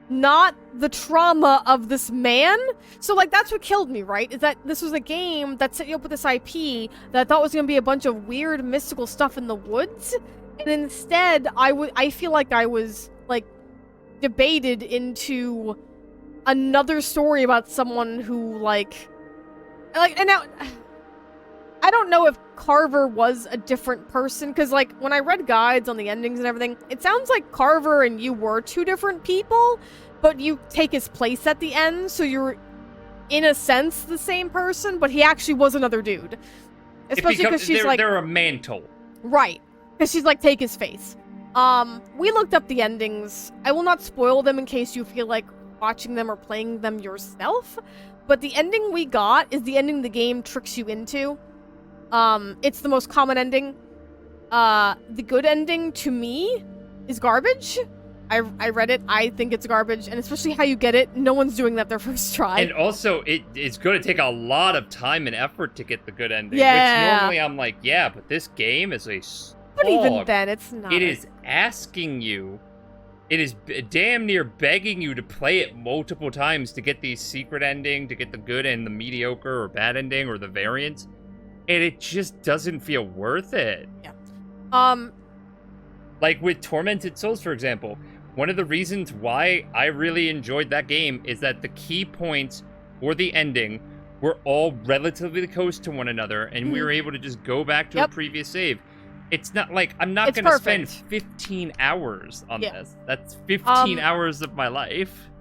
not the trauma of this man. So, like, that's what killed me, right? Is that this was a game that set you up with this IP that I thought was going to be a bunch of weird mystical stuff in the woods. And instead, I feel like I was, like, debated into another story about someone who, like, and now, I don't know if Carver was a different person, because, like, when I read guides on the endings and everything, it sounds like Carver and you were two different people, but you take his place at the end, so you're, in a sense, the same person, but he actually was another dude. Especially because she's, like... They're a mantle. Right. Because she's like, take his face. We looked up the endings. I will not spoil them in case you feel like watching them or playing them yourself. But the ending we got is the ending the game tricks you into. It's the most common ending. The good ending, to me, is garbage. I read it. I think it's garbage. And especially how you get it. No one's doing that their first try. And also, it's going to take a lot of time and effort to get the good ending. Yeah. Which normally I'm like, yeah, but this game is a... But even then, it's not. It is asking you, it is damn near begging you to play it multiple times to get the secret ending, to get the good and the mediocre or bad ending or the variant. And it just doesn't feel worth it. Yeah. Like with Tormented Souls, for example, one of the reasons why I really enjoyed that game is that the key points for the ending were all relatively close to one another, and we were able to just go back to a previous save. It's not like I'm not going to spend 15 hours on this. That's 15 hours of my life.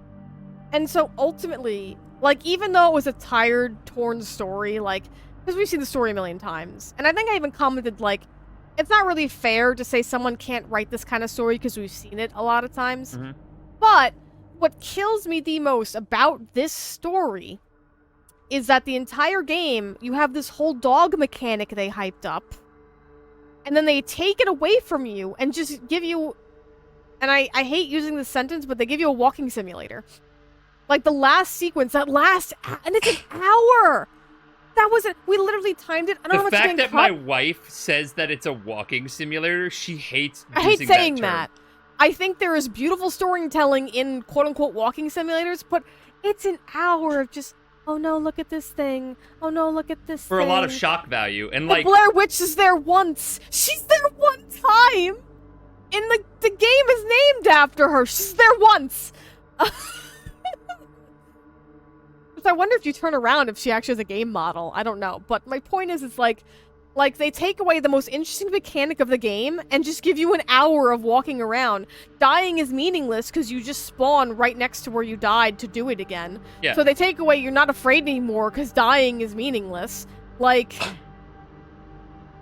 And so ultimately, like, even though it was a tired, torn story, like, because we've seen the story a million times, and I think I even commented, like, it's not really fair to say someone can't write this kind of story because we've seen it a lot of times. But what kills me the most about this story is that the entire game, you have this whole dog mechanic they hyped up. And then they take it away from you and just give you... And I hate using this sentence, but they give you a walking simulator. Like, the last sequence, that last... And it's an hour! That wasn't... We literally timed it. I don't know how much The fact that my wife says that it's a walking simulator, she hates I hate saying that. I think there is beautiful storytelling in quote-unquote walking simulators, but it's an hour of just... Oh no, look at this thing. Oh no, look at this For thing. a lot of shock value. And like... Blair Witch is there once. She's there one time. And the game is named after her. She's there once. I wonder if you turn around if she actually has a game model. I don't know. But my point is, it's like they take away the most interesting mechanic of the game and just give you an hour of walking around. Dying is meaningless because you just spawn right next to where you died to do it again. Yeah. So they take away you're not afraid anymore because dying is meaningless. Like,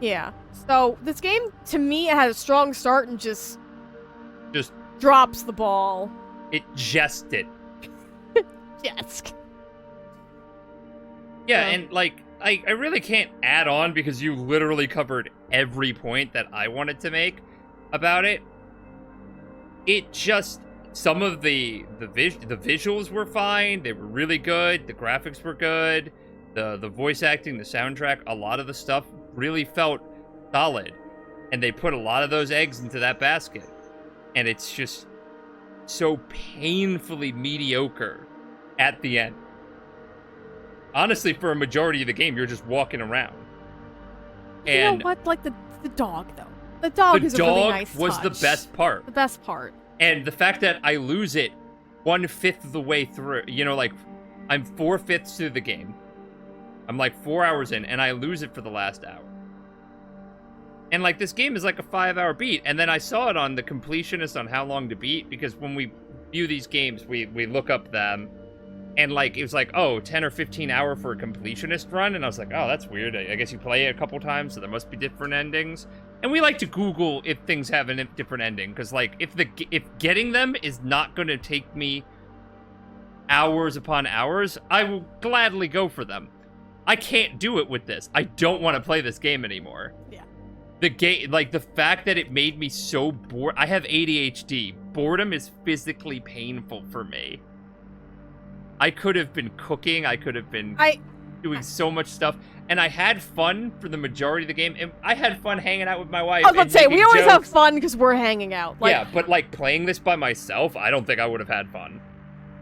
yeah. So this game, to me, it had a strong start and just drops the ball. It jested. Yes. Yeah, and like, I really can't add on because you literally covered every point that I wanted to make about it. It just, some of the visuals were fine. They were really good. The graphics were good. The voice acting, the soundtrack, a lot of the stuff really felt solid. And they put a lot of those eggs into that basket. And it's just so painfully mediocre at the end. Honestly, for a majority of the game, you're just walking around. You know what? Like, the dog, though. The dog The is a really dog nice was the touch. best part. The best part. And the fact that I lose it 1/5 of the way through, you know, like, I'm 4/5 through the game. I'm like 4 hours in, and I lose it for the last hour. And, like, this game is like a 5-hour beat. And then I saw it on the completionist on how long to beat, because when we view these games, we look up them. And, like, it was like, oh, 10 or 15 hour for a completionist run. And I was like, oh, that's weird. I guess you play it a couple times, so there must be different endings. And we like to Google if things have a different ending. Because, like, if getting them is not going to take me hours upon hours, I will gladly go for them. I can't do it with this. I don't want to play this game anymore. Yeah. The game, like, the fact that it made me so bored. I have ADHD. Boredom is physically painful for me. I could have been cooking. I could have been doing so much stuff. And I had fun for the majority of the game. And I had fun hanging out with my wife. I was about to say, we always jokes. have fun because we're hanging out. Like, yeah, but, like, playing this by myself, I don't think I would have had fun.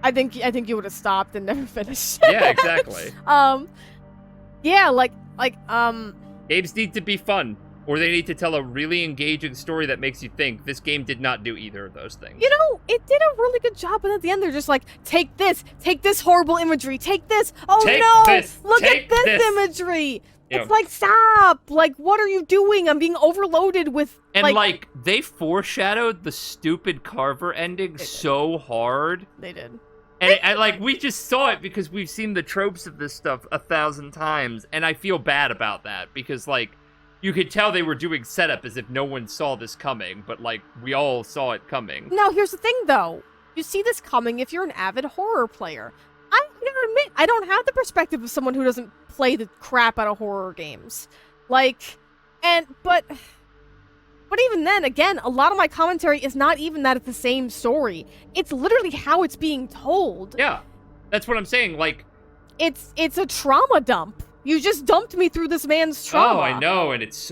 I think you would have stopped and never finished. Yeah, exactly. Yeah, Games need to be fun. Or they need to tell a really engaging story that makes you think. This game did not do either of those things. you know, it did a really good job, and at the end they're just like, take this horrible imagery, take this, oh Take no, this, look take at this this. imagery. Yeah. It's like, stop, like, what are you doing? I'm being overloaded with, And, like, they foreshadowed the stupid Carver ending so hard. They did. And, like, we just saw it because we've seen the tropes of this stuff 1,000 times, and I feel bad about that, because, like, you could tell they were doing setup as if no one saw this coming, but, like, we all saw it coming. Now, here's the thing, though. You see this coming if you're an avid horror player. I'm gonna admit, I don't have the perspective of someone who doesn't play the crap out of horror games. Like, but even then, again, a lot of my commentary is not even that it's the same story. It's literally how it's being told. Yeah, that's what I'm saying, like... It's a trauma dump. You just dumped me through this man's trauma. Oh, I know, and it's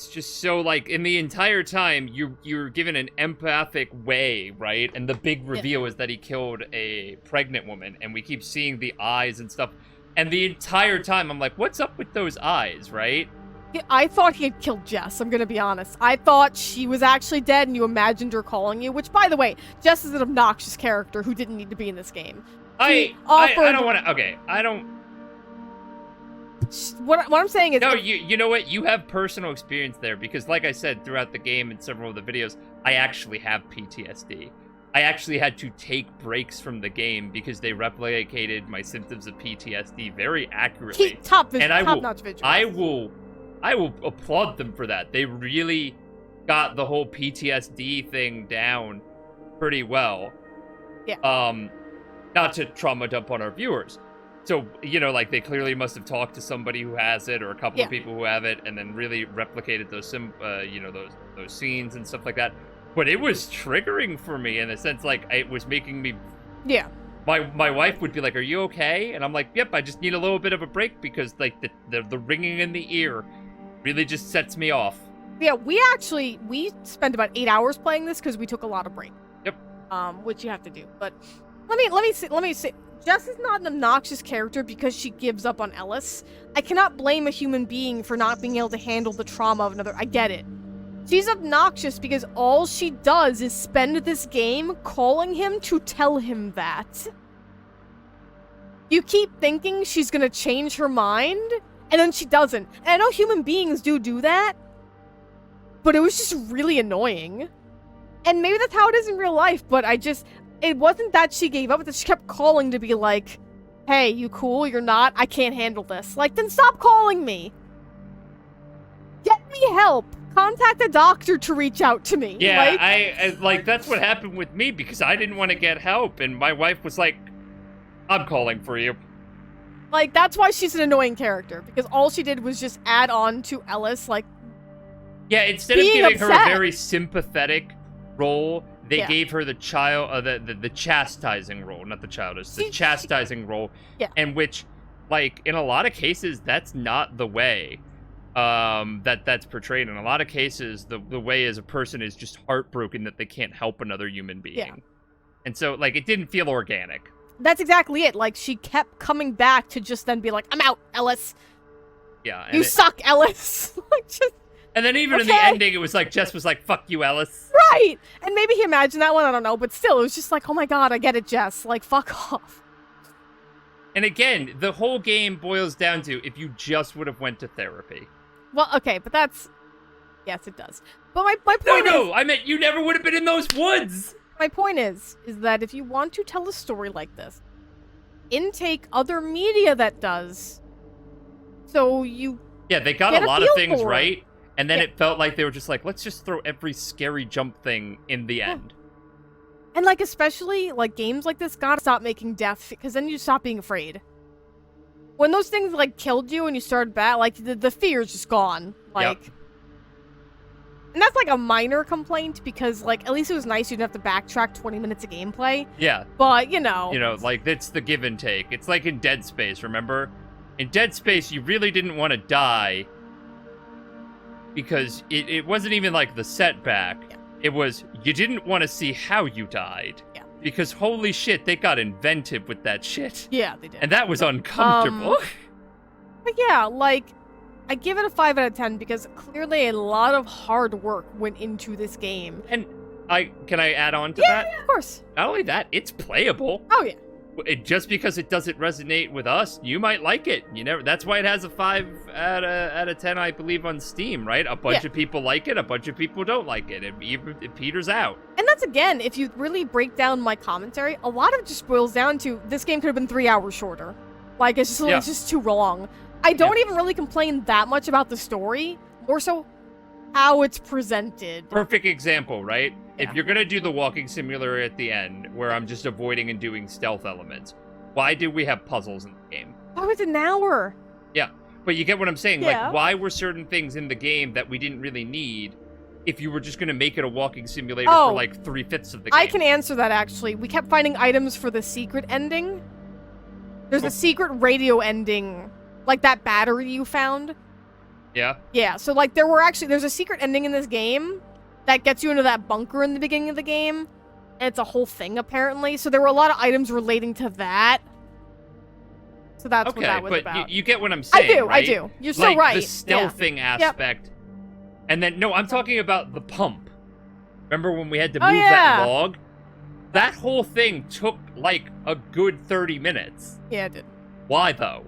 just so, like, in the entire time, you're given an empathic way, right? And the big reveal is that he killed a pregnant woman, and we keep seeing the eyes and stuff. And the entire time, I'm like, what's up with those eyes, right? I thought he had killed Jess, I'm gonna be honest. I thought she was actually dead and you imagined her calling you, which, by the way, Jess is an obnoxious character who didn't need to be in this game. I don't want to... Okay, I don't... What I'm saying is... No, you know what? You have personal experience there, because like I said, throughout the game and several of the videos, I actually have PTSD. I actually had to take breaks from the game because they replicated my symptoms of PTSD very accurately. Top-notch visuals. I will applaud them for that. They really got the whole PTSD thing down pretty well. Yeah. Not to trauma dump on our viewers. So, you know, like, they clearly must have talked to somebody who has it, or a couple of people who have it, and then really replicated those, those scenes and stuff like that. But it was triggering for me in a sense, like, it was making me... Yeah. My wife would be like, are you okay? And I'm like, yep, I just need a little bit of a break, because, like, the ringing in the ear really just sets me off. Yeah, we spent about 8 hours playing this because we took a lot of break. Yep. Which you have to do. But let me say, Jess is not an obnoxious character because she gives up on Ellis. I cannot blame a human being for not being able to handle the trauma of another. I get it. She's obnoxious because all she does is spend this game calling him to tell him that. You keep thinking she's gonna change her mind, and then she doesn't. And I know human beings do that, but it was just really annoying. And maybe that's how it is in real life, but it wasn't that she gave up, it's that she kept calling to be like, hey, you cool? You're not? I can't handle this. Like, then stop calling me. Get me help. Contact a doctor to reach out to me. Yeah, I that's what happened with me, because I didn't want to get help, and my wife was like, I'm calling for you. Like, that's why she's an annoying character, because all she did was just add on to Ellis, like, yeah, instead of giving her a very sympathetic role, they gave her the the chastising role, not the childish, the chastising role, and which, like, in a lot of cases, that's not the way that's portrayed. In a lot of cases, the way as a person is just heartbroken that they can't help another human being. Yeah. And so, like, it didn't feel organic. That's exactly it. Like, she kept coming back to just then be like, I'm out, Ellis. Yeah. You suck, Ellis. Like, just And then even in the Okay. ending, it was like, Jess was like, fuck you, Ellis. Right! And maybe he imagined that one, I don't know, but still, it was just like, oh my god, I get it, Jess. Like, fuck off. And again, the whole game boils down to if you just would have went to therapy. Well, okay, but that's... Yes, it does. But my point No, I meant you never would have been in those woods! My point is that if you want to tell a story like this, intake other media that does, so you Yeah, they got get a lot feel of things for it. right, and then Yeah. it felt like they were just like, let's just throw every scary jump thing in the end. And, like, especially, like, games like this gotta stop making death, because then you stop being afraid. When those things, like, killed you and you started back, like, the fear's just gone. Like... Yep. And that's, like, a minor complaint, because, like, at least it was nice you didn't have to backtrack 20 minutes of gameplay. Yeah. But, you know... You know, like, it's the give and take. It's like in Dead Space, remember? In Dead Space, you really didn't want to die because it wasn't even, like, the setback. Yeah. It was, you didn't want to see how you died. Yeah. Because, holy shit, they got inventive with that shit. Yeah, they did. And that was uncomfortable. But yeah, like, I give it a 5 out of 10 because clearly a lot of hard work went into this game. And can I add on to Yeah, that? yeah, of course. Not only that, it's playable. Oh, yeah. Just because it doesn't resonate with us, you might like it. You never. That's why it has a 5 out of 10, I believe, on Steam. Right? A bunch of people like it. A bunch of people don't like it. It peters out. And that's, again, if you really break down my commentary, a lot of it just boils down to this game could have been 3 hours shorter. Like, it's just too long. I don't even really complain that much about the story. More so how it's presented. Perfect example, right? Yeah. If you're gonna do the walking simulator at the end, where I'm just avoiding and doing stealth elements, why do we have puzzles in the game? Why was it an hour? Yeah, but you get what I'm saying. Yeah. Like, why were certain things in the game that we didn't really need if you were just gonna make it a walking simulator for like 3/5 of the game? I can answer that, actually. We kept finding items for the secret ending. There's a secret radio ending, like that battery you found. Yeah. Yeah, so like there's a secret ending in this game that gets you into that bunker in the beginning of the game. And it's a whole thing, apparently. So there were a lot of items relating to that. So that's what that was about. Okay, but you get what I'm saying, I do. You're so like, right. the stealthing aspect. And then, no, I'm talking about the pump. Remember when we had to move that log? That whole thing took, like, a good 30 minutes. Yeah, it did. Why, though?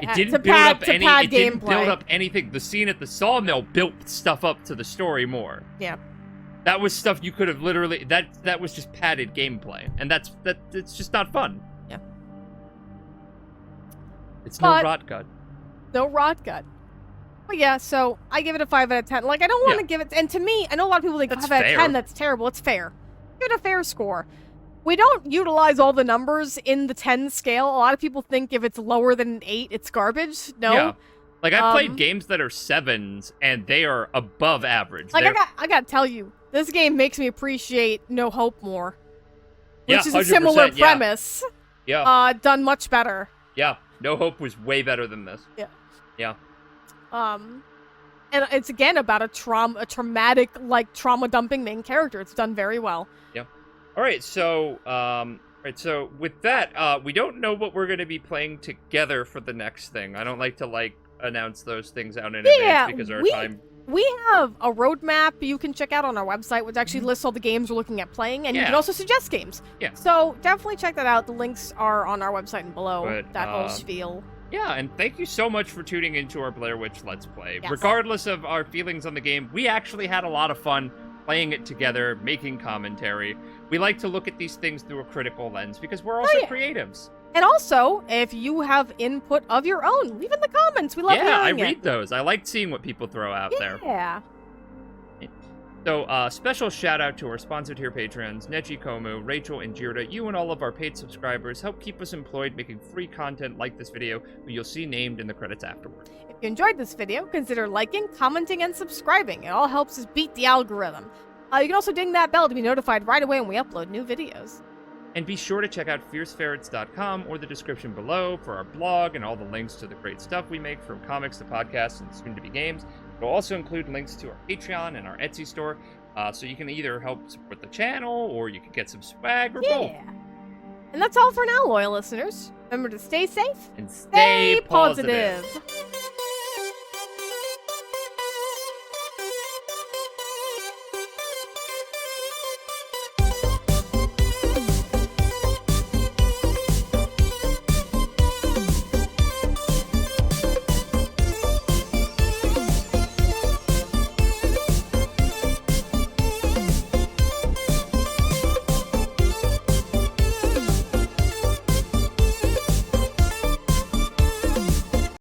It To didn't pad build gameplay. up anything. The scene at the sawmill built stuff up to the story more. Yeah. That was stuff you could have literally... That was just padded gameplay. And it's just not fun. Yeah. It's no rot gut. No rot gut. But yeah, so I give it a 5 out of 10. Like, I don't want to give it... And to me, I know a lot of people think 5 out of 10, that's terrible. It's fair. Give it a fair score. We don't utilize all the numbers in the 10 scale. A lot of people think if it's lower than an 8, it's garbage. No. Yeah. Like, I've played games that are 7s, and they are above average. Like, I gotta tell you, this game makes me appreciate No Hope more. Which is a 100%, similar premise. Yeah. Done much better. Yeah. No Hope was way better than this. Yeah. Yeah. And it's, again, about a traumatic, like, trauma-dumping main character. It's done very well. Yeah. All right, so, so with that, we don't know what we're going to be playing together for the next thing. I don't like to, like, announce those things out in advance because our time... We have a roadmap you can check out on our website, which actually lists all the games we're looking at playing, and you can also suggest games. Yeah. So definitely check that out. The links are on our website and below. But, that whole spiel. Yeah, and thank you so much for tuning into our Blair Witch Let's Play. Yes. Regardless of our feelings on the game, we actually had a lot of fun playing it together, making commentary. We like to look at these things through a critical lens because we're also creatives. And also, if you have input of your own, leave in the comments. We love hearing it. Yeah, I read those. I like seeing what people throw out there. Yeah. So, special shout out to our sponsored tier patrons, Neji Komu, Rachel, and Jirda. You and all of our paid subscribers help keep us employed making free content like this video, who you'll see named in the credits afterward. If you enjoyed this video, consider liking, commenting, and subscribing. It all helps us beat the algorithm. You can also ding that bell to be notified right away when we upload new videos. And be sure to check out fierceferrets.com or the description below for our blog and all the links to the great stuff we make, from comics to podcasts and soon-to-be games. It'll also include links to our Patreon and our Etsy store, so you can either help support the channel or you can get some swag or both. And that's all for now, loyal listeners. Remember to stay safe and stay positive.